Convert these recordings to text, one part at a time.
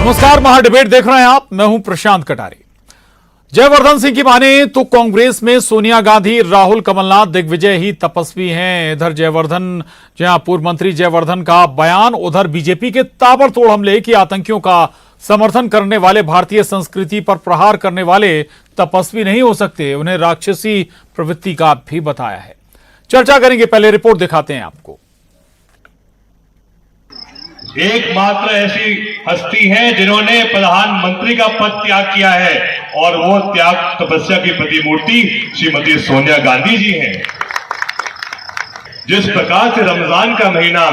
नमस्कार, महाडिबेट देख रहे हैं आप। मैं हूं प्रशांत कटारे। जयवर्धन सिंह की माने तो कांग्रेस में सोनिया गांधी, राहुल, कमलनाथ, दिग्विजय ही तपस्वी हैं। इधर जयवर्धन, जहां पूर्व मंत्री जयवर्धन का बयान, उधर बीजेपी के ताबड़तोड़ हमले कि आतंकियों का समर्थन करने वाले, भारतीय संस्कृति पर प्रहार करने वाले तपस्वी नहीं हो सकते, उन्हें राक्षसी प्रवृत्ति का भी बताया है। चर्चा करेंगे, पहले रिपोर्ट दिखाते हैं आपको। एकमात्र ऐसी हस्ती है जिन्होंने प्रधानमंत्री का पद त्याग किया है और वो त्याग तपस्या की प्रतिमूर्ति श्रीमती सोनिया गांधी जी हैं। जिस प्रकार से रमजान का महीना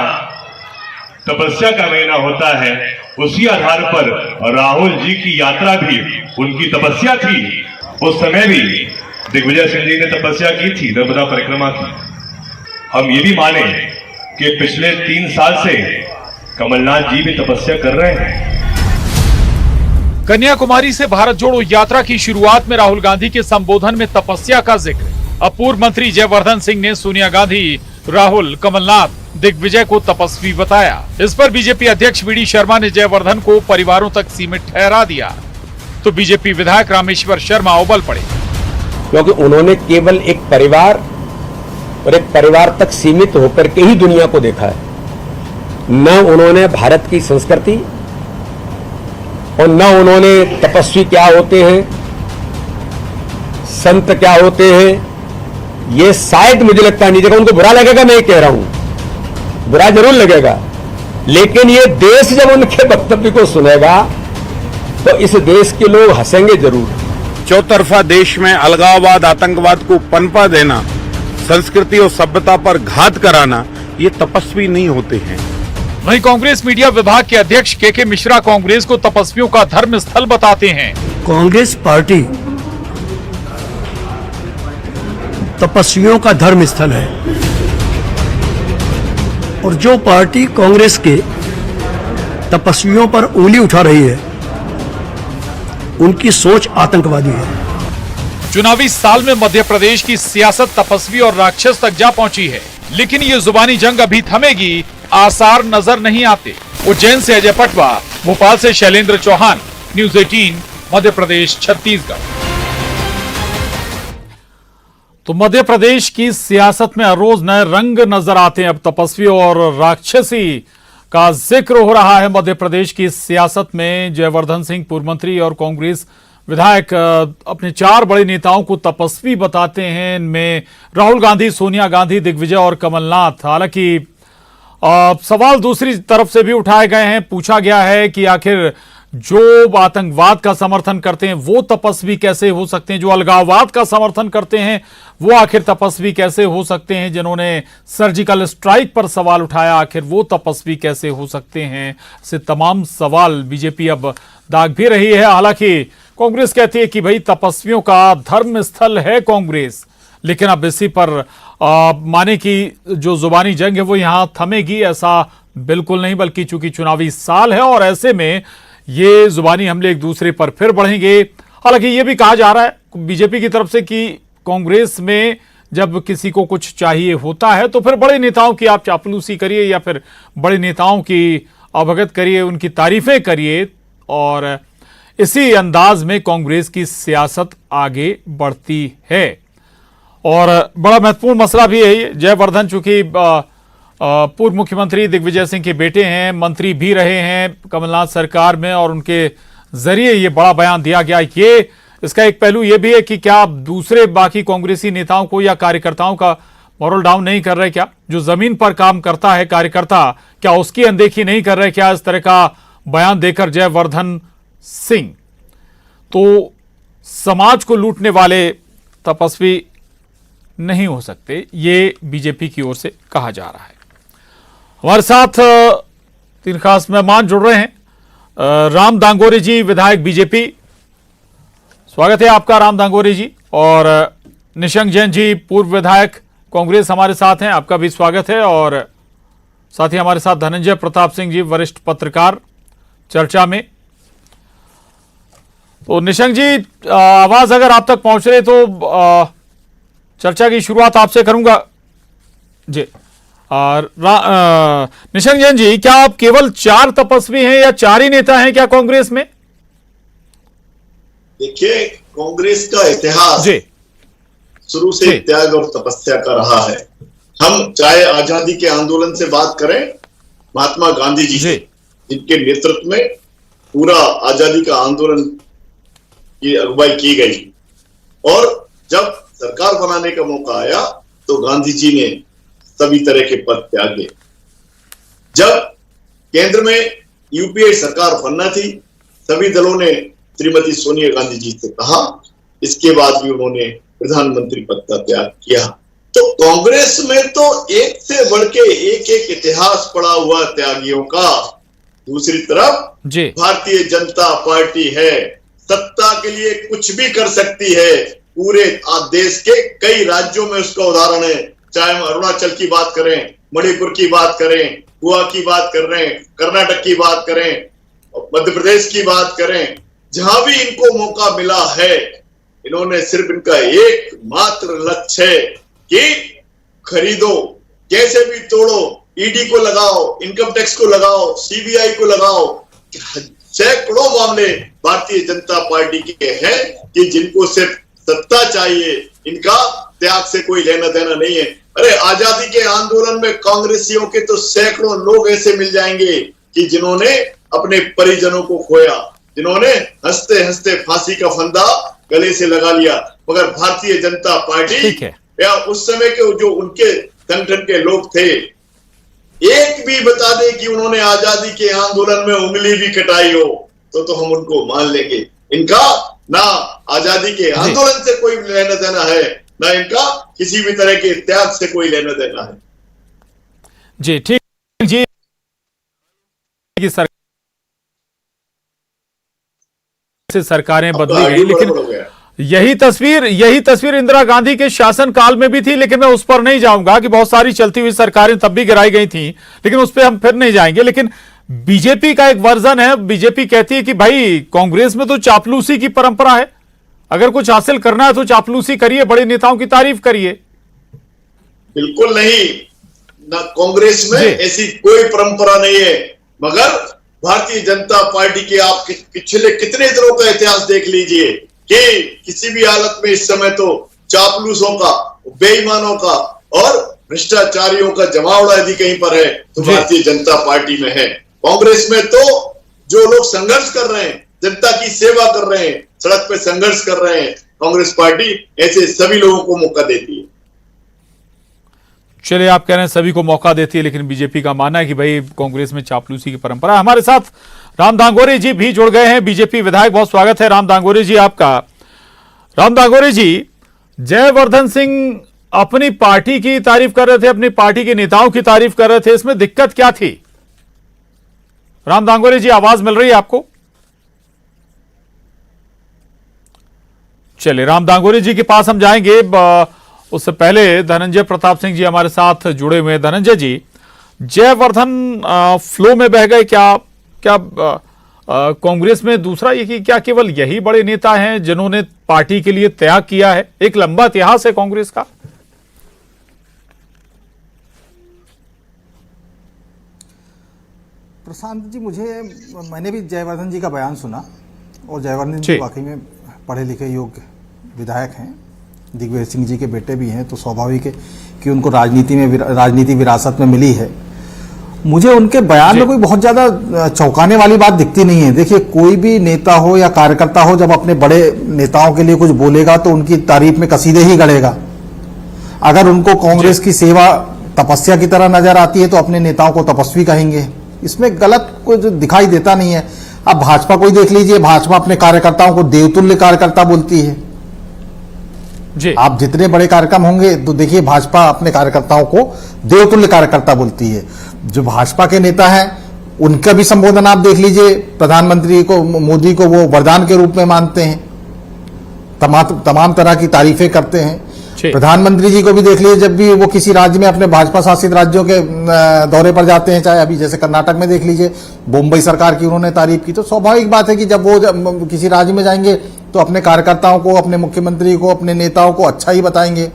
तपस्या का महीना होता है, उसी आधार पर राहुल जी की यात्रा भी उनकी तपस्या थी। उस समय भी दिग्विजय सिंह जी ने तपस्या की थी, नर्मदा परिक्रमा की। हम ये भी माने कि पिछले 3 साल से कमलनाथ जी भी तपस्या कर रहे हैं। कन्याकुमारी से भारत जोड़ो यात्रा की शुरुआत में राहुल गांधी के संबोधन में तपस्या का जिक्र। अब पूर्व मंत्री जयवर्धन सिंह ने सोनिया गांधी, राहुल, कमलनाथ, दिग्विजय को तपस्वी बताया। इस पर बीजेपी अध्यक्ष वी डी शर्मा ने जयवर्धन को परिवारों तक सीमित ठहरा दिया, तो बीजेपी विधायक रामेश्वर शर्मा उबल पड़े। क्योंकि उन्होंने केवल एक परिवार और एक परिवार तक सीमित होकर के ही दुनिया को देखा है। न उन्होंने भारत की संस्कृति और न उन्होंने तपस्वी क्या होते हैं, संत क्या होते हैं, ये शायद मुझे लगता नहीं। देखो, उनको बुरा लगेगा, मैं ये कह रहा हूं, बुरा जरूर लगेगा, लेकिन ये देश जब उनके वक्तव्य को सुनेगा तो इस देश के लोग हंसेंगे जरूर। चौतरफा देश में अलगाववाद, आतंकवाद को पनपा देना, संस्कृति और सभ्यता पर घात कराना, ये तपस्वी नहीं होते हैं। वहीं कांग्रेस मीडिया विभाग के अध्यक्ष के मिश्रा कांग्रेस को तपस्वियों का धर्म स्थल बताते हैं। कांग्रेस पार्टी तपस्वियों का धर्म स्थल है और जो पार्टी कांग्रेस के तपस्वियों पर उंगली उठा रही है, उनकी सोच आतंकवादी है। चुनावी साल में मध्य प्रदेश की सियासत तपस्वी और राक्षस तक जा पहुंची है, लेकिन ये जुबानी जंग अभी थमेगी, आसार नजर नहीं आते। उज्जैन से अजय पटवा, भोपाल से शैलेंद्र चौहान, न्यूज़ 18, मध्य प्रदेश, छत्तीसगढ़। तो मध्य प्रदेश की सियासत में हर रोज नए रंग नजर आते हैं। अब तपस्वी और राक्षसी का जिक्र हो रहा है मध्य प्रदेश की सियासत में। जयवर्धन सिंह, पूर्व मंत्री और कांग्रेस विधायक अपने 4 बड़े नेताओं को तपस्वी बताते हैं। इनमें राहुल गांधी, सोनिया गांधी, दिग्विजय और कमलनाथ। हालांकि सवाल दूसरी तरफ से भी उठाए गए हैं। पूछा गया है कि आखिर जो आतंकवाद का समर्थन करते हैं वो तपस्वी कैसे हो सकते हैं, जो अलगाववाद का समर्थन करते हैं वो आखिर तपस्वी कैसे हो सकते हैं, जिन्होंने सर्जिकल स्ट्राइक पर सवाल उठाया आखिर वो तपस्वी कैसे हो सकते हैं। से तमाम सवाल बीजेपी अब दाग भी रही है। हालांकि कांग्रेस कहती है कि भाई तपस्वियों का धर्म स्थल है कांग्रेस, लेकिन अब इसी पर माने कि जो जुबानी जंग है वो यहां थमेगी, ऐसा बिल्कुल नहीं, बल्कि चूंकि चुनावी साल है और ऐसे में ये जुबानी हमले एक दूसरे पर फिर बढ़ेंगे। हालांकि ये भी कहा जा रहा है बीजेपी की तरफ से कि कांग्रेस में जब किसी को कुछ चाहिए होता है तो फिर बड़े नेताओं की आप चापलूसी करिए या फिर बड़े नेताओं की अवगत करिए, उनकी तारीफें करिए, और इसी अंदाज में कांग्रेस की सियासत आगे बढ़ती है। और बड़ा महत्वपूर्ण मसला भी है ये। जयवर्धन चूंकि पूर्व मुख्यमंत्री दिग्विजय सिंह के बेटे हैं, मंत्री भी रहे हैं कमलनाथ सरकार में, और उनके जरिए ये बड़ा बयान दिया गया। ये इसका एक पहलू ये भी है कि क्या दूसरे बाकी कांग्रेसी नेताओं को या कार्यकर्ताओं का मॉरल डाउन नहीं कर रहे? क्या जो जमीन पर काम करता है कार्यकर्ता, क्या उसकी अनदेखी नहीं कर रहे? क्या इस तरह का बयान देकर जयवर्धन सिंह? तो समाज को लूटने वाले तपस्वी नहीं हो सकते, ये बीजेपी की ओर से कहा जा रहा है। हमारे साथ 3 खास मेहमान जुड़ रहे हैं। राम दांगोरे जी, विधायक बीजेपी, स्वागत है आपका राम दांगोरे जी। और निशंक जैन जी, पूर्व विधायक कांग्रेस, हमारे साथ हैं, आपका भी स्वागत है। और साथ ही हमारे साथ धनंजय प्रताप सिंह जी, वरिष्ठ पत्रकार, चर्चा में। तो निशंक जी, आवाज अगर आप तक पहुंच रहे तो चर्चा की शुरुआत आपसे करूंगा जी। निशंक जैन जी, क्या आप केवल 4 तपस्वी हैं या 4 ही नेता हैं क्या कांग्रेस में? देखिए, कांग्रेस का इतिहास जी शुरू से त्याग और तपस्या का रहा है। हम चाहे आजादी के आंदोलन से बात करें, महात्मा गांधी जी से, जिनके नेतृत्व में पूरा आजादी का आंदोलन की अगुवाई की गई, और जब सरकार बनाने का मौका आया तो गांधी जी ने सभी तरह के पद त्यागे। जब केंद्र में यूपीए सरकार बनना थी, सभी दलों ने श्रीमती सोनिया गांधी जी से कहा, इसके बाद भी उन्होंने प्रधानमंत्री पद का त्याग किया। तो कांग्रेस में तो एक से बढ़ के एक इतिहास पड़ा हुआ त्यागियों का। दूसरी तरफ भारतीय जनता पार्टी है, सत्ता के लिए कुछ भी कर सकती है। पूरे देश के कई राज्यों में उसका उदाहरण है, चाहे हम अरुणाचल की बात करें, मणिपुर की बात करें, गोवा की बात कर रहे हैं, कर्नाटक की बात करें, मध्य प्रदेश की बात करें, जहां भी इनको मौका मिला है, इन्होंने सिर्फ इनका एकमात्र लक्ष्य है कि खरीदो, कैसे भी तोड़ो, ईडी को लगाओ, इनकम टैक्स को लगाओ, सीबीआई को लगाओ। सैकड़ों मामले भारतीय जनता पार्टी के हैं कि जिनको सिर्फ सत्ता चाहिए, इनका त्याग से कोई लेना देना नहीं है। अरे आजादी के आंदोलन में कांग्रेसियों के तो सैकड़ों लोग ऐसे मिल जाएंगे कि जिन्होंने अपने परिजनों को खोया, जिन्होंने हंसते हंसते फांसी का फंदा गले से लगा लिया, मगर भारतीय जनता पार्टी या उस समय के जो उनके संगठन के लोग थे, एक भी बता दे कि उन्होंने आजादी के आंदोलन में उंगली भी कटाई हो तो हम उनको मान लेंगे। इनका ना आजादी के आंदोलन से कोई लेना देना है, ना इनका किसी भी तरह के त्याग से कोई लेना देना है। जी ठीक जी, सरकारें बदली गई, लेकिन यही तस्वीर इंदिरा गांधी के शासनकाल में भी थी, लेकिन मैं उस पर नहीं जाऊंगा कि बहुत सारी चलती हुई सरकारें तब भी गिराई गई थी, लेकिन उस पर हम फिर नहीं जाएंगे। लेकिन बीजेपी का एक वर्जन है, बीजेपी कहती है कि भाई कांग्रेस में तो चापलूसी की परंपरा है, अगर कुछ हासिल करना है तो चापलूसी करिए, बड़े नेताओं की तारीफ करिए। बिल्कुल नहीं, ना कांग्रेस में ऐसी कोई परंपरा नहीं है, मगर भारतीय जनता पार्टी के आप पिछले कितने दिनों का इतिहास देख लीजिए कि किसी भी हालत में इस समय तो चापलूसों का, बेईमानों का और भ्रष्टाचारियों का जमावड़ा यदि कहीं पर है तो भारतीय जनता पार्टी में है। कांग्रेस में तो जो लोग संघर्ष कर रहे हैं, जनता की सेवा कर रहे हैं, सड़क पे संघर्ष कर रहे हैं, कांग्रेस पार्टी ऐसे सभी लोगों को मौका देती है। चलिए, आप कह रहे हैं सभी को मौका देती है, लेकिन बीजेपी का मानना है कि भाई कांग्रेस में चापलूसी की परंपरा है। हमारे साथ राम दांगोरे जी भी जुड़ गए हैं, बीजेपी विधायक। बहुत स्वागत है राम दांगोरे जी आपका। राम दांगोरे जी, जयवर्धन सिंह अपनी पार्टी की तारीफ कर रहे थे, अपनी पार्टी के नेताओं की तारीफ कर रहे थे, इसमें दिक्कत क्या थी? राम दांगोरे जी, आवाज मिल रही है आपको? चलिए, राम दांगोरे जी के पास हम जाएंगे, उससे पहले धनंजय प्रताप सिंह जी हमारे साथ जुड़े हुए हैं। धनंजय जी, जयवर्धन फ्लो में बह गए क्या कांग्रेस में? दूसरा ये कि क्या केवल यही बड़े नेता हैं जिन्होंने पार्टी के लिए त्याग किया है? एक लंबा इतिहास है कांग्रेस का। प्रशांत जी, मैंने भी जयवर्धन जी का बयान सुना, और जयवर्धन जी वाकई में पढ़े लिखे योग्य विधायक हैं, दिग्विजय सिंह जी के बेटे भी हैं, तो स्वाभाविक है कि उनको राजनीति विरासत में मिली है। मुझे उनके बयान में कोई बहुत ज्यादा चौंकाने वाली बात दिखती नहीं है। देखिए, कोई भी नेता हो या कार्यकर्ता हो, जब अपने बड़े नेताओं के लिए कुछ बोलेगा तो उनकी तारीफ में कसीदे ही गढ़ेगा। अगर उनको कांग्रेस की सेवा तपस्या की तरह नजर आती है तो अपने नेताओं को तपस्वी कहेंगे, इसमें गलत कुछ दिखाई देता नहीं है। अब भाजपा को ही देख लीजिए, भाजपा अपने कार्यकर्ताओं को देवतुल्य कार्यकर्ता बोलती है जी। आप जितने बड़े कार्यक्रम होंगे तो देखिए, भाजपा अपने कार्यकर्ताओं को देवतुल्य कार्यकर्ता बोलती है। जो भाजपा के नेता हैं उनका भी संबोधन आप देख लीजिए, प्रधानमंत्री को, मोदी को वो वरदान के रूप में मानते हैं, तमाम तरह की तारीफें करते हैं। प्रधानमंत्री जी को भी देख लीजिए, जब भी वो किसी राज्य में, अपने भाजपा शासित राज्यों के दौरे पर जाते हैं, चाहे अभी जैसे कर्नाटक में देख लीजिए, मुंबई सरकार की उन्होंने तारीफ की, तो स्वाभाविक बात है कि जब वो किसी राज्य में जाएंगे तो अपने कार्यकर्ताओं को, अपने मुख्यमंत्री को, अपने नेताओं को अच्छा ही बताएंगे।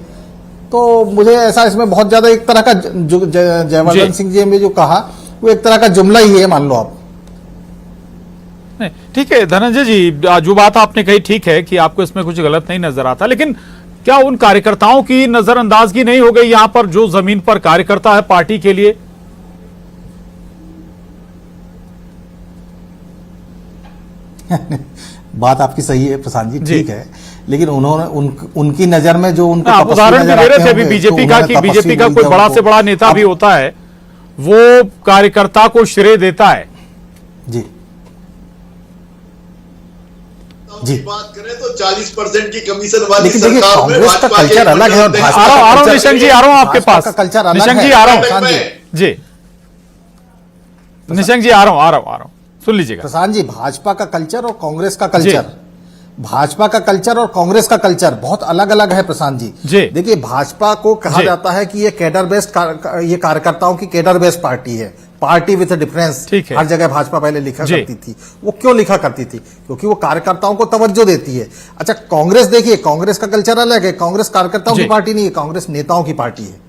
तो मुझे ऐसा इसमें बहुत ज्यादा एक तरह का जयवर्धन सिंह जी ने जो कहा वो एक तरह का जुमला ही है, मान लो आप। नहीं ठीक है धनंजय जी, जो बात आपने कही ठीक है कि आपको इसमें कुछ गलत नहीं नजर आता, लेकिन क्या उन कार्यकर्ताओं की नजरअंदाजगी नहीं हो गई यहां पर जो जमीन पर कार्यकर्ता है पार्टी के लिए? बात आपकी सही है प्रशांत जी, ठीक है, लेकिन उन्होंने उनकी नजर में जो उनको आप उदाहरण भी दे रहे थे अभी बीजेपी का कि बीजेपी का कोई बड़ा से बड़ा नेता भी होता है वो कार्यकर्ता को श्रेय देता है। जी जी बात करें तो 40% की कमीशन वाली लेकिन देखिए सरकार में कांग्रेस का भाजपा कल्चर के अलग है और मुद्दे भाजपा हैं। का आ रहा हूं कल्चर- निशंक जी, आ रहा हूं आपके भाजपा पास। का कल्चर अलग निशंक है। जी आ रहा हूं प्रशांत जी, जी, निशंक जी आ रहा हूं सुन लीजिएगा। प्रशांत जी, भाजपा का कल्चर और कांग्रेस का कल्चर, भाजपा का कल्चर और कांग्रेस का कल्चर बहुत अलग अलग है प्रशांत जी। जी। देखिए भाजपा को कहा जी। जाता है कि ये कैडर बेस्ड, ये कार्यकर्ताओं की कैडर बेस्ड पार्टी है, पार्टी विद डिफरेंस। ठीक है। हर जगह भाजपा पहले लिखा जी। करती थी। वो क्यों लिखा करती थी? क्योंकि वो कार्यकर्ताओं को तवज्जो देती है। अच्छा कांग्रेस देखिए, कांग्रेस का कल्चर अलग है, कांग्रेस कार्यकर्ताओं जी। की पार्टी नहीं है, कांग्रेस नेताओं की पार्टी है।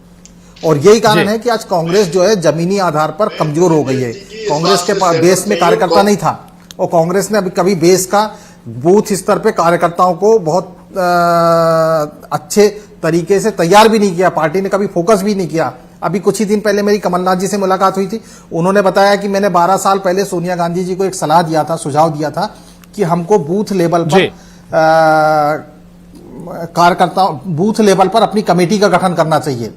और यही कारण जी। है कि आज कांग्रेस जो है जमीनी आधार पर कमजोर हो गई है। कांग्रेस के बेस में कार्यकर्ता नहीं था और कांग्रेस ने अभी कभी बेस का बूथ स्तर पे कार्यकर्ताओं को बहुत अच्छे तरीके से तैयार भी नहीं किया, पार्टी ने कभी फोकस भी नहीं किया। अभी कुछ ही दिन पहले मेरी कमलनाथ जी से मुलाकात हुई थी, उन्होंने बताया कि मैंने 12 साल पहले सोनिया गांधी जी को एक सलाह दिया था, सुझाव दिया था कि हमको बूथ लेवल पर कार्यकर्ताओं बूथ लेवल पर अपनी कमेटी का गठन करना चाहिए,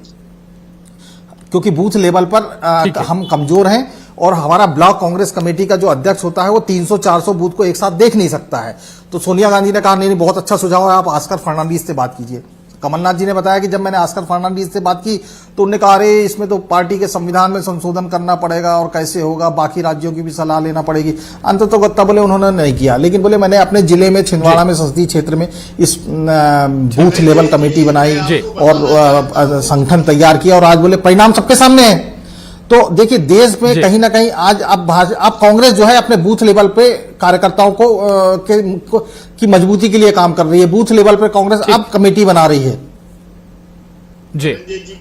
क्योंकि बूथ लेवल पर हम कमजोर हैं और हमारा ब्लॉक कांग्रेस कमेटी का जो अध्यक्ष होता है वो 300-400 बूथ को एक साथ देख नहीं सकता है। तो सोनिया गांधी ने कहा नहीं बहुत अच्छा सुझाव है, आप ऑस्कर फर्नांडीज से बात कीजिए। कमलनाथ जी ने बताया कि जब मैंने ऑस्कर फर्नांडीज से बात की तो उन्होंने कहा अरे इसमें तो पार्टी के संविधान में संशोधन करना पड़ेगा और कैसे होगा, बाकी राज्यों की भी सलाह लेना पड़ेगी। अंततः तो बोले उन्होंने नहीं किया, लेकिन बोले मैंने अपने जिले में छिंदवाड़ा में संसदीय क्षेत्र में इस बूथ लेवल कमेटी बनाई और संगठन तैयार किया और आज बोले परिणाम सबके सामने है। तो देखिए देश में कहीं ना कहीं आज अब कांग्रेस जो है अपने बूथ लेवल पे कार्यकर्ताओं की मजबूती के लिए काम कर रही है। बूथ लेवल पे कांग्रेस अब कमेटी बना रही है। जी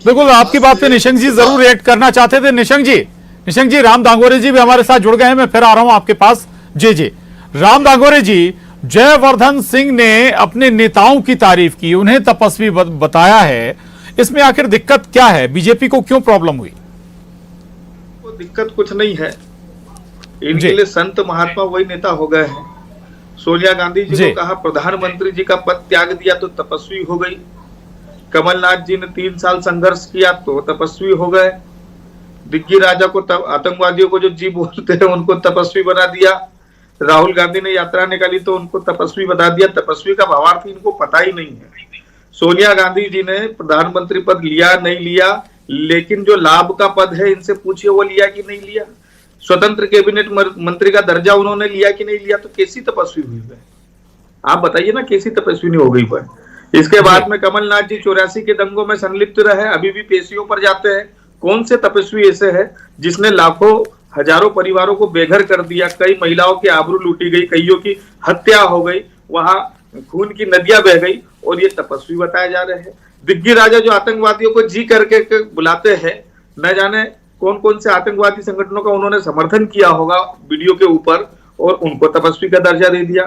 बिल्कुल, आपकी बात पे निशंक जी जरूर रिएक्ट करना चाहते थे। निशंक जी राम दांगोरे जी भी हमारे साथ जुड़ गए हैं, मैं फिर आ रहा हूं आपके पास। जी राम दांगोरे जी, जयवर्धन सिंह ने अपने नेताओं की तारीफ की, उन्हें तपस्वी बताया है, इसमें आखिर दिक्कत क्या है? बीजेपी को क्यों प्रॉब्लम हुई? दिक्कत कुछ नहीं है, इनके लिए संत महात्मा वही नेता हो गए हैं। सोनिया गांधी जी को कहा प्रधानमंत्री जी का पद त्याग दिया तो तपस्वी हो गई। कमलनाथ जी ने 3 साल संघर्ष किया तो तपस्वी हो गए। दिग्गी राजा को आतंकवादियों को जो जी बोलते हैं उनको तपस्वी बना दिया। राहुल गांधी ने यात्रा निकाली तो उनको तपस्वी बना दिया। तपस्वी का भावार्थ इनको पता ही नहीं है। सोनिया गांधी जी ने प्रधानमंत्री पद लिया नहीं लिया, लेकिन जो लाभ का पद है इनसे पूछिए वो लिया कि नहीं लिया। स्वतंत्र कैबिनेट मंत्री का दर्जा उन्होंने लिया कि नहीं लिया, तो कैसी तपस्वी हुई है? आप बताइए ना, कैसी तपस्वी नहीं हो गई पर। इसके बाद में कमलनाथ जी 84 के दंगों में संलिप्त रहे, अभी भी पेशियों पर जाते हैं। कौन से तपस्वी ऐसे है जिसने लाखों हजारों परिवारों को बेघर कर दिया, कई महिलाओं की आबरू लूटी गई, कईयों की हत्या हो गई, वहां खून की नदियां बह गई, और ये तपस्वी बताए जा रहे हैं। दिग्गी राजा जो आतंकवादियों को जी करके बुलाते हैं, न जाने कौन कौन से आतंकवादी संगठनों का उन्होंने समर्थन किया होगा वीडियो के ऊपर, और उनको तपस्वी का दर्जा दे दिया।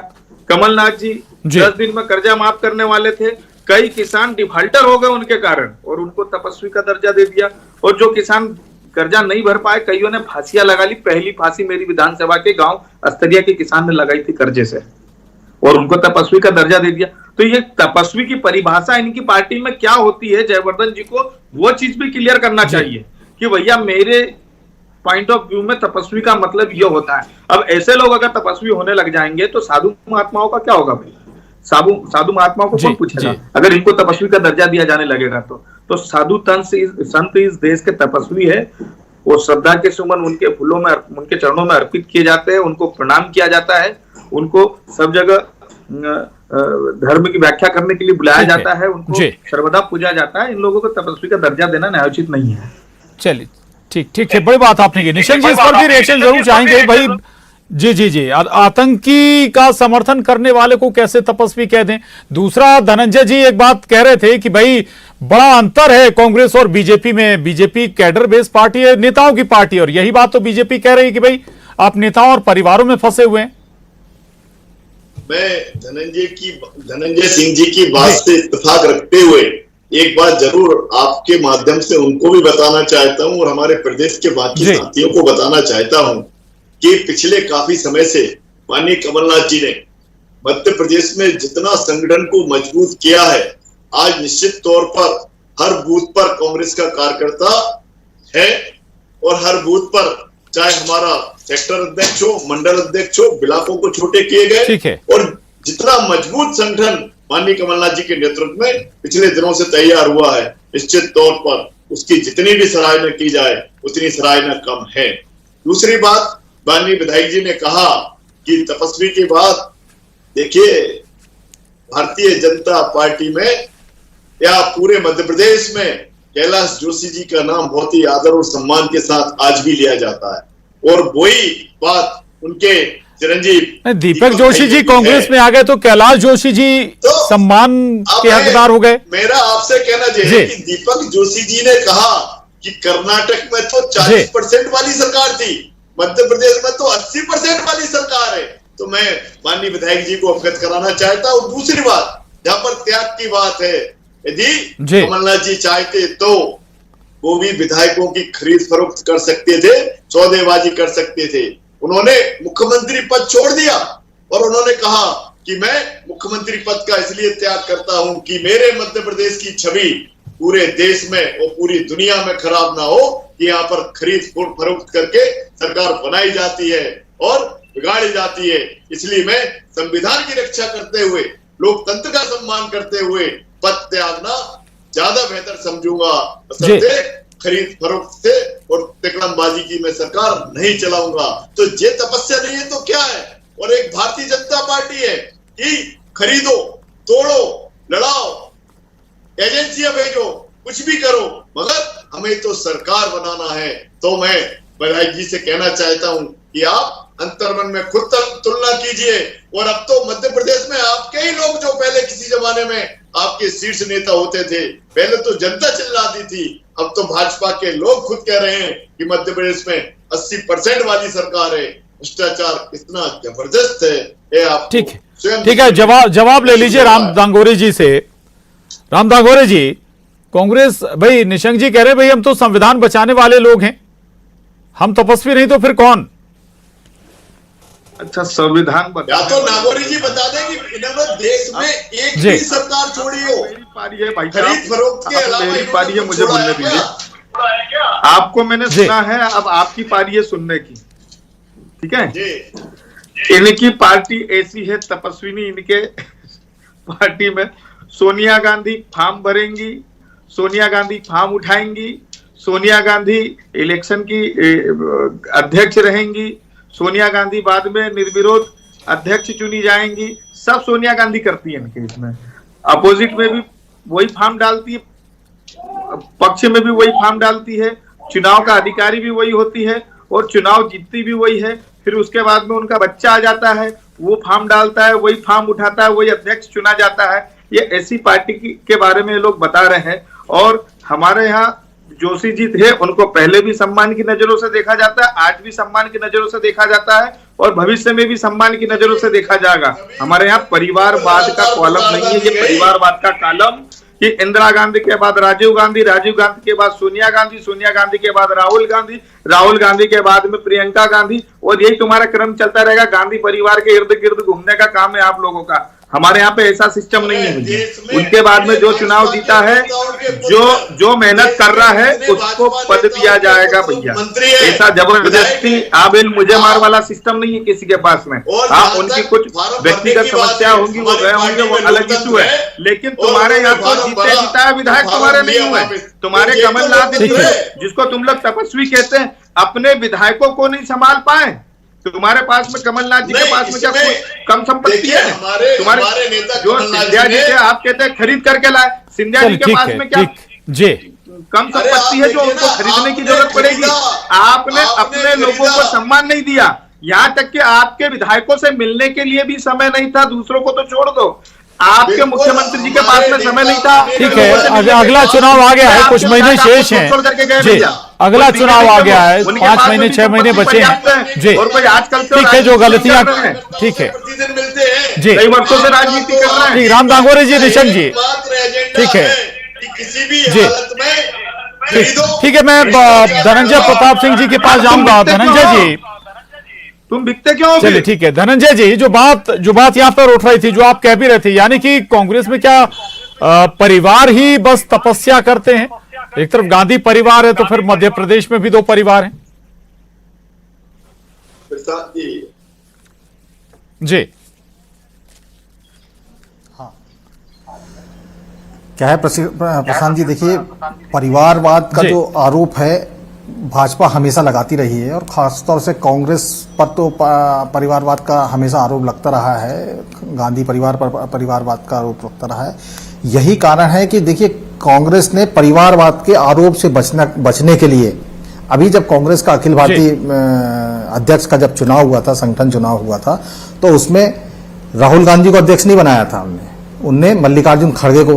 कमलनाथ जी 10 दिन में कर्जा माफ करने वाले थे, कई किसान डिफाल्टर हो गए उनके कारण, और उनको तपस्वी का दर्जा दे दिया। और जो किसान कर्जा नहीं भर पाए, कईयों ने फांसियां लगा ली। पहली फांसी मेरी विधानसभा के गांव अस्तरिया के किसान ने लगाई थी कर्जे से, और उनको तपस्वी का दर्जा दे दिया। तो ये तपस्वी की परिभाषा इनकी पार्टी में क्या होती है, जयवर्धन जी को वो चीज भी क्लियर करना चाहिए कि भैया मेरे पॉइंट ऑफ व्यू में तपस्वी का मतलब ये होता है। अब ऐसे लोग अगर तपस्वी होने लग जाएंगे तो साधु महात्माओं का क्या होगा भाई? साधु महात्माओं को कौन पूछेगा अगर इनको तपस्वी का दर्जा दिया जाने लगेगा? तो साधु संत इस देश के तपस्वी है। वो श्रद्धा के सुमन उनके फूलों में, उनके चरणों में अर्पित किए जाते हैं, उनको प्रणाम किया जाता है, उनको सब जगह धर्म की व्याख्या करने के लिए बुलाया जाता है, उनको सर्वदा पूजा जाता है। इन लोगों को तपस्वी का दर्जा देना न्यायोचित नहीं है। चलिए ठीक है, बड़ी बात आपने की। निशंक जी इस पर भी रिएक्शन जरूर चाहेंगे भाई। जी जी जी, आतंकी का समर्थन करने वाले को कैसे तपस्वी कह दें। दूसरा, धनंजय जी एक बात कह रहे थे कि भाई बड़ा अंतर है कांग्रेस और बीजेपी में, बीजेपी कैडर बेस्ड पार्टी है, नेताओं की पार्टी, और यही बात तो बीजेपी कह रही है कि भाई आप नेताओं और परिवारों में फंसे हुए हैं। मैं धनंजय सिंह जी की बात से इत्तेफाक रखते हुए एक बात जरूर आपके माध्यम से उनको भी बताना चाहता हूं और हमारे प्रदेश के बाकी साथियों को बताना चाहता हूं कि पिछले काफी समय से माननीय कमलनाथ जी ने मध्य प्रदेश में जितना संगठन को मजबूत किया है, आज निश्चित तौर पर हर बूथ पर कांग्रेस का कार्यकर्ता है और हर बूथ पर चाहे हमारा सेक्टर अध्यक्ष हो, मंडल अध्यक्ष हो, ब्लॉकों को छोटे किए गए और जितना मजबूत संगठन माननीय कमलनाथ जी के नेतृत्व में पिछले दिनों से तैयार हुआ है, निश्चित तौर पर उसकी जितनी भी सराहना की जाए उतनी सराहना कम है। दूसरी बात, माननीय विधायक जी ने कहा कि तपस्वी के बाद देखिए भारतीय जनता पार्टी में या पूरे मध्य प्रदेश में कैलाश जोशी जी का नाम बहुत ही आदर और सम्मान के साथ आज भी लिया जाता है और वही बात उनके चिरंजीव दीपक जोशी जी कांग्रेस में आ गए तो कैलाश जोशी जी तो सम्मान के हकदार हो गए। मेरा आपसे कहना चाहिए कि दीपक जोशी जी ने कहा कि कर्नाटक में तो 40% वाली सरकार थी, मध्य प्रदेश में तो 80% वाली सरकार है। तो मैं माननीय विधायक जी को अवगत कराना चाहता हूं। दूसरी बात, जहां पर त्याग की बात है, यदि कमलनाथ जी चाहते तो वो भी विधायकों की खरीद फरोख्त कर सकते थे, सौदेबाजी कर सकते थे। उन्होंने मुख्यमंत्री पद छोड़ दिया और उन्होंने कहा कि मैं मुख्यमंत्री पद का इसलिए त्याग करता हूं कि मेरे मध्य प्रदेश की छवि पूरे देश में और पूरी दुनिया में खराब ना हो कि यहाँ पर खरीद फरोख्त करके सरकार बनाई जाती है और बिगाड़ी जाती है। इसलिए मैं संविधान की रक्षा करते हुए, लोकतंत्र का सम्मान करते हुए पद त्यागना ज्यादा बेहतर समझूंगा। खरीद फरोख्त से और तिकड़मबाजी की मैं सरकार नहीं चलाऊंगा। तो ये तपस्या नहीं है तो क्या है? और एक भारतीय जनता पार्टी है कि खरीदो, तोड़ो, लड़ाओ, एजेंसियां भेजो, कुछ भी करो, मगर हमें तो सरकार बनाना है। तो मैं विधायक जी से कहना चाहता हूं कि आप अंतर्मन में खुद तुलना कीजिए। और अब तो मध्य प्रदेश में आपके ही लोग जो पहले किसी जमाने में आपके शीर्ष नेता होते थे, पहले तो जनता चिल्लाती थी, अब तो भाजपा के लोग खुद कह रहे हैं कि मध्य प्रदेश में 80% वाली सरकार है। भ्रष्टाचार कितना जबरदस्त है ये आप ठीक है। जवाब ले लीजिए राम दांगोरे जी से। राम दांगोरे जी, कांग्रेस, भाई निशंक जी कह रहे हैं भाई हम तो संविधान बचाने वाले लोग हैं, हम तपस्वी नहीं तो फिर कौन? अच्छा, संविधान या तो नागौरी जी बता दें कि इन्होंने देश में एक भी सरकार छोड़ी हो। मेरी पारी है भाई खरीद फरोख्त के अलावा मेरी पारी है, मुझे बोलने दीजिए। आपको मैंने सुना है, अब आपकी पारी है सुनने की, ठीक है। इनकी पार्टी ऐसी है तपस्विनी, इनके पार्टी में सोनिया गांधी फॉर्म भरेंगी, सोनिया गांधी फॉर्म उठाएंगी, सोनिया गांधी इलेक्शन की अध्यक्ष रहेंगी, सोनिया गांधी बाद में निर्विरोध अध्यक्ष चुनी जाएंगी। सब सोनिया गांधी करती है इनके इसमें। अपोजिट में भी वही फॉर्म डालती है, पक्ष में भी वही फॉर्म डालती है, चुनाव का अधिकारी भी वही होती है और चुनाव जीतती भी वही है। फिर उसके बाद में उनका बच्चा आ जाता है, वो फॉर्म डालता है, वही फॉर्म उठाता है, वही अध्यक्ष चुना जाता है। ये ऐसी पार्टी के बारे में लोग बता रहे हैं। और हमारे यहाँ जोशी जी थे, उनको पहले भी सम्मान की नजरों से देखा जाता है, आज भी सम्मान की नजरों से देखा जाता है और भविष्य में भी सम्मान की नजरों से देखा जाएगा। हमारे यहाँ परिवारवाद का कॉलम नहीं है, ये परिवारवाद का कॉलम कि इंदिरा गांधी के बाद राजीव गांधी, राजीव गांधी के बाद सोनिया गांधी, सोनिया गांधी के बाद राहुल गांधी, राहुल गांधी के बाद में प्रियंका गांधी, और यही तुम्हारा क्रम चलता रहेगा। गांधी परिवार के इर्द गिर्द घूमने का काम है आप लोगों का। हमारे यहाँ पे ऐसा सिस्टम नहीं है। उनके बाद में जो चुनाव जीता है, जो मेहनत कर रहा है उसको पद दिया जाएगा भैया। ऐसा जबरदस्ती आबिल मुझे मार वाला सिस्टम नहीं है किसी के पास में। हाँ, उनकी कुछ व्यक्तिगत समस्या होंगी, वो गए होंगे, वो अलग इशू है। लेकिन तुम्हारे यहाँ तो जीते जीता है विधायक तुम्हारे नहीं हुए। तुम्हारे कमलनाथ जी जिसको तुम लोग तपस्वी कहते हैं, अपने विधायकों को नहीं संभाल पाए। तुम्हारे पास में कमलनाथ जी के पास में क्या कम संपत्ति है? तुम्हारे जो सिंधिया जी थे, आप कहते हैं खरीद करके लाए, सिंधिया जी के पास में क्या कम संपत्ति है जो उनको खरीदने की जरूरत पड़ेगी? आपने अपने लोगों को सम्मान नहीं दिया। यहाँ तक कि आपके विधायकों से मिलने के लिए भी समय नहीं था, दूसरों को तो छोड़ दो, आपके मुख्यमंत्री जी के पास में समय नहीं था। ठीक है, अगला चुनाव आ गया है, कुछ महीने शेष हैं जी, अगला चुनाव आ गया है, 5 महीने 6 महीने बचे हैं जी। और कोई आजकल ठीक है, जो गलतियां, ठीक है जी, कई वर्षों से राजनीति कर रहे हैं। ठीक, राम दांगोरे जी, निशंक जी, ठीक है जी, ठीक है। मैं धनंजय प्रताप सिंह जी के पास जाऊंगा। धनंजय जी, तुम बिकते क्यों? चलिए ठीक है। धनंजय जी, जो बात यहाँ पर उठ रही थी, जो आप कह भी रहे थे, यानी कि कांग्रेस में क्या परिवार ही बस तपस्या करते हैं? एक तरफ गांधी परिवार है, तो फिर मध्य प्रदेश में भी 2 परिवार हैं जी। क्या है प्रशांत जी, देखिए, परिवारवाद का जो आरोप है भाजपा हमेशा लगाती रही है, और खासतौर से कांग्रेस पर तो परिवारवाद का हमेशा आरोप लगता रहा है, गांधी परिवार पर परिवारवाद का आरोप लगता रहा है। यही कारण है कि देखिए, कांग्रेस ने परिवारवाद के आरोप से बचने के लिए, अभी जब कांग्रेस का अखिल भारतीय अध्यक्ष का जब चुनाव हुआ था, संगठन चुनाव हुआ था, तो उसमें राहुल गांधी को अध्यक्ष नहीं बनाया था उनने मल्लिकार्जुन खड़गे को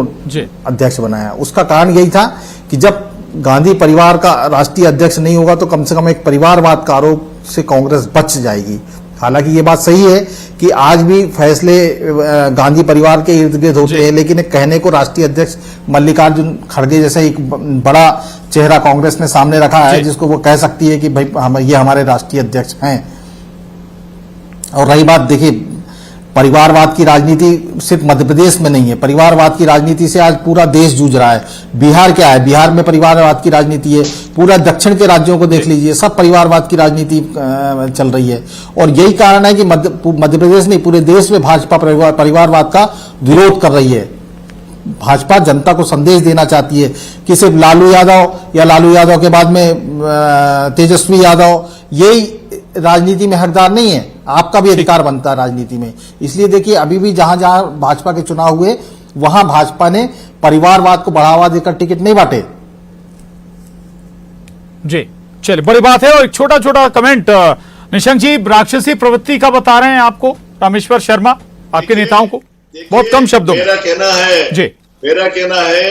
अध्यक्ष बनाया। उसका कारण यही था कि जब गांधी परिवार का राष्ट्रीय अध्यक्ष नहीं होगा तो कम से कम एक परिवारवाद का आरोप से कांग्रेस बच जाएगी। हालांकि ये बात सही है कि आज भी फैसले गांधी परिवार के इर्द गिर्द होते हैं, लेकिन एक कहने को राष्ट्रीय अध्यक्ष मल्लिकार्जुन खड़गे जैसा एक बड़ा चेहरा कांग्रेस ने सामने रखा है, जिसको वो कह सकती है कि भाई ये हमारे राष्ट्रीय अध्यक्ष हैं। और रही बात, देखिए, परिवारवाद की राजनीति सिर्फ मध्य प्रदेश में नहीं है, परिवारवाद की राजनीति से आज पूरा देश जूझ रहा है। बिहार क्या है? बिहार में परिवारवाद की राजनीति है। पूरा दक्षिण के राज्यों को देख लीजिए, सब परिवारवाद की राजनीति चल रही है। और यही कारण है कि मध्य प्रदेश नहीं, पूरे देश में भाजपा परिवारवाद का विरोध कर रही है। भाजपा जनता को संदेश देना चाहती है कि सिर्फ लालू यादव या लालू यादव के बाद में तेजस्वी यादव यही राजनीति में हकदार नहीं है, आपका भी अधिकार बनता है राजनीति में। इसलिए देखिए, अभी भी जहां जहां भाजपा के चुनाव हुए, वहां भाजपा ने परिवारवाद को बढ़ावा देकर टिकट नहीं बांटे जी। चलिए, बड़ी बात है। और एक छोटा छोटा कमेंट निशंक जी, राक्षसी प्रवृत्ति का बता रहे हैं आपको रामेश्वर शर्मा, आपके नेताओं को, बहुत कम शब्दों में। मेरा कहना है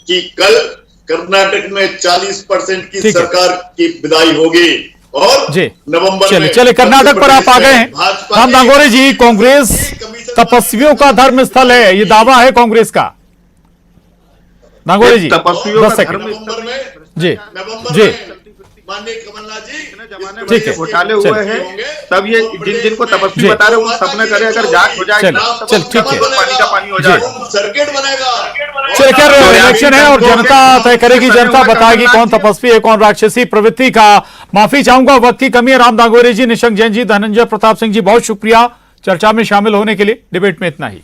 कि कल कर्नाटक में 40% की सरकार की विदाई होगी और नवंबर चले कर्नाटक पर आप आ गए हैं। राम दांगोरे जी, कांग्रेस तपस्वियों का धर्म स्थल है, ये दावा है कांग्रेस का। दांगोरे जी, 10 सेकंड जी जी। माननीय कमलनाथ जी, ठीक है, घोटाले हुए हैं, तब ये जिनको तपस्वी बता रहे हैं, वो सपने करें, अगर जांच हो जाएगी, चल ठीक है, पानी का पानी हो जाएगा, सर्किट बनेगा। चलिए, क्या इलेक्शन है और जनता तय करेगी, जनता बताएगी कौन तपस्वी है, कौन राक्षसी प्रवृत्ति का। माफी चाहूंगा, वक्त की कमी है। राम दांगोरे जी, निशंक जैन जी, धनंजय प्रताप सिंह जी, बहुत शुक्रिया चर्चा में शामिल होने के लिए। डिबेट में इतना ही।